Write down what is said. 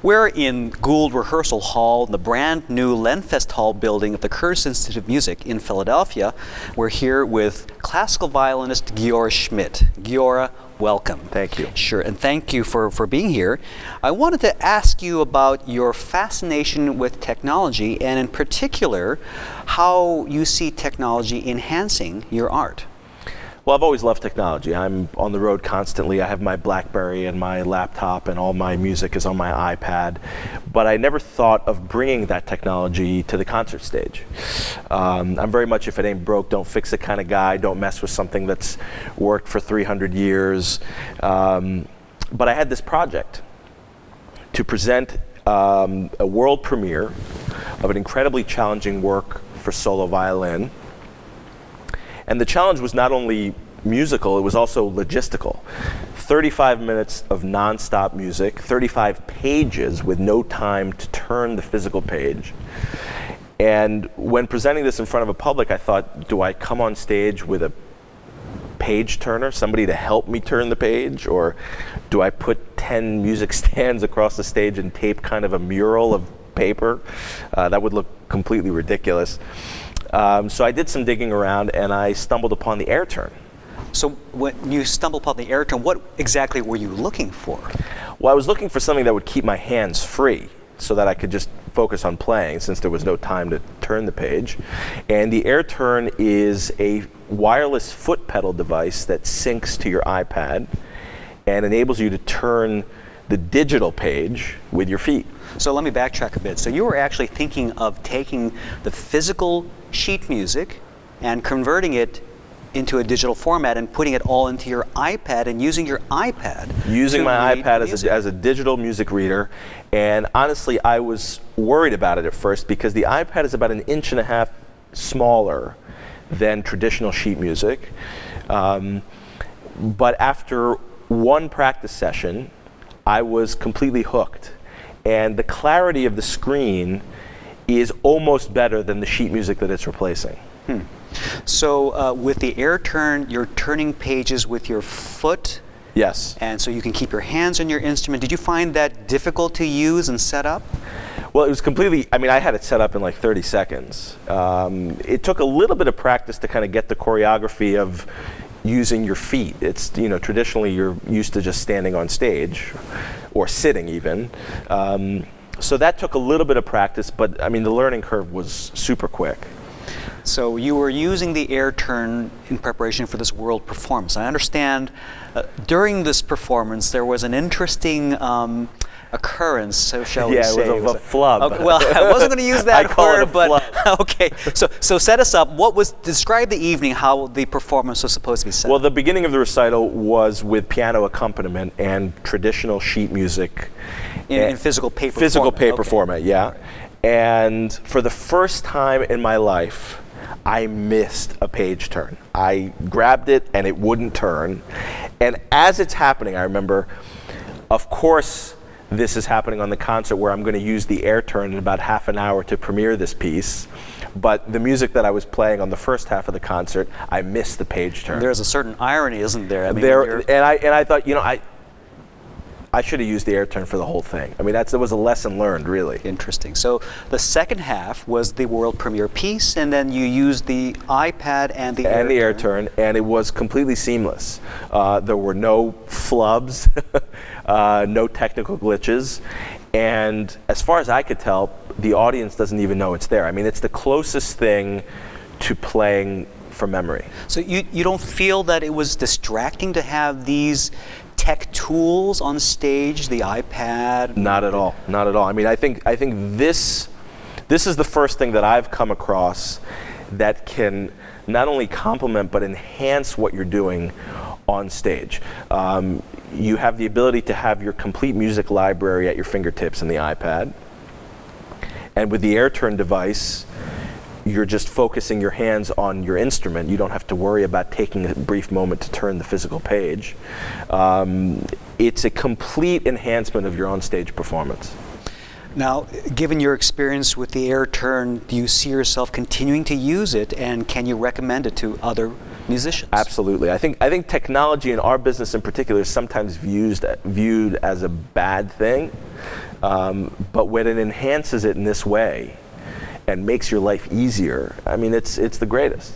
We're in Gould Rehearsal Hall, the brand new Lenfest Hall building of the Curtis Institute of Music in Philadelphia. We're here with classical violinist Giora Schmidt. Giora, welcome. Thank you. Sure, and thank you for being here. I wanted to ask you about your fascination with technology, and in particular, how you see technology enhancing your art. Well, I've always loved technology. I'm on the road constantly. I have my BlackBerry and my laptop, and all my music is on my iPad. But I never thought of bringing that technology to the concert stage. I'm very much, if it ain't broke, don't fix it kind of guy. Don't mess with something that's worked for 300 years. But I had this project to present a world premiere of an incredibly challenging work for solo violin. And the challenge was not only musical, it was also logistical. 35 minutes of nonstop music, 35 pages with no time to turn the physical page. And when presenting this in front of a public, I thought, do I come on stage with a page turner, somebody to help me turn the page? Or do I put 10 music stands across the stage and tape kind of a mural of paper? That would look completely ridiculous. So I did some digging around, and I stumbled upon the AirTurn. So when you stumbled upon the AirTurn, what exactly were you looking for? Well, I was looking for something that would keep my hands free so that I could just focus on playing, since there was no time to turn the page. And the AirTurn is a wireless foot pedal device that syncs to your iPad and enables you to turn the digital page with your feet. So let me backtrack a bit. So you were actually thinking of taking the physical sheet music and converting it into a digital format and putting it all into your iPad and using your iPad. Using my iPad as a digital music reader. And honestly, I was worried about it at first because the iPad is about 1.5 inches smaller than traditional sheet music. But after one practice session, I was completely hooked. And the clarity of the screen is almost better than the sheet music that it's replacing. So with the AirTurn, you're turning pages with your foot? Yes. And so you can keep your hands on your instrument. Did you find that difficult to use and set up? Well, it was completely, I had it set up in like 30 seconds. It took a little bit of practice to kind of get the choreography of using your feet. It's, traditionally you're used to just standing on stage or sitting even. So that took a little bit of practice, but the learning curve was super quick. So you were using the AirTurn in preparation for this world performance. I understand during this performance there was an interesting occurrence, so shall we say. Yeah, it was a flub. Okay, well, I wasn't going to use that I call word, it a but flub. Okay. So set us up. Describe the evening, how the performance was supposed to be set. Well, the beginning of the recital was with piano accompaniment and traditional sheet music. In physical paper Physical format. paper Okay. format, yeah. Right. And for the first time in my life, I missed a page turn. I grabbed it and it wouldn't turn. And as it's happening, I remember, of course, this is happening on the concert where I'm going to use the AirTurn in about half an hour to premiere this piece. But the music that I was playing on the first half of the concert, I missed the page turn. There's a certain irony, isn't there? I thought, I should have used the AirTurn for the whole thing. There was a lesson learned, really. Interesting. So the second half was the world premiere piece, and then you used the iPad and the AirTurn, and it was completely seamless. There were no flubs, no technical glitches, and as far as I could tell, the audience doesn't even know it's there. It's the closest thing to playing from memory. So you don't feel that it was distracting to have these tech tools on stage, the iPad? Not at all. Not at all. I think this is the first thing that I've come across that can not only complement but enhance what you're doing on stage. You have the ability to have your complete music library at your fingertips in the iPad. And with the AirTurn device, you're just focusing your hands on your instrument. You don't have to worry about taking a brief moment to turn the physical page. It's a complete enhancement of your on-stage performance. Now, given your experience with the AirTurn, do you see yourself continuing to use it, and can you recommend it to other musicians? Absolutely. I think technology in our business in particular is sometimes viewed as a bad thing. But when it enhances it in this way and makes your life easier, I mean, it's the greatest.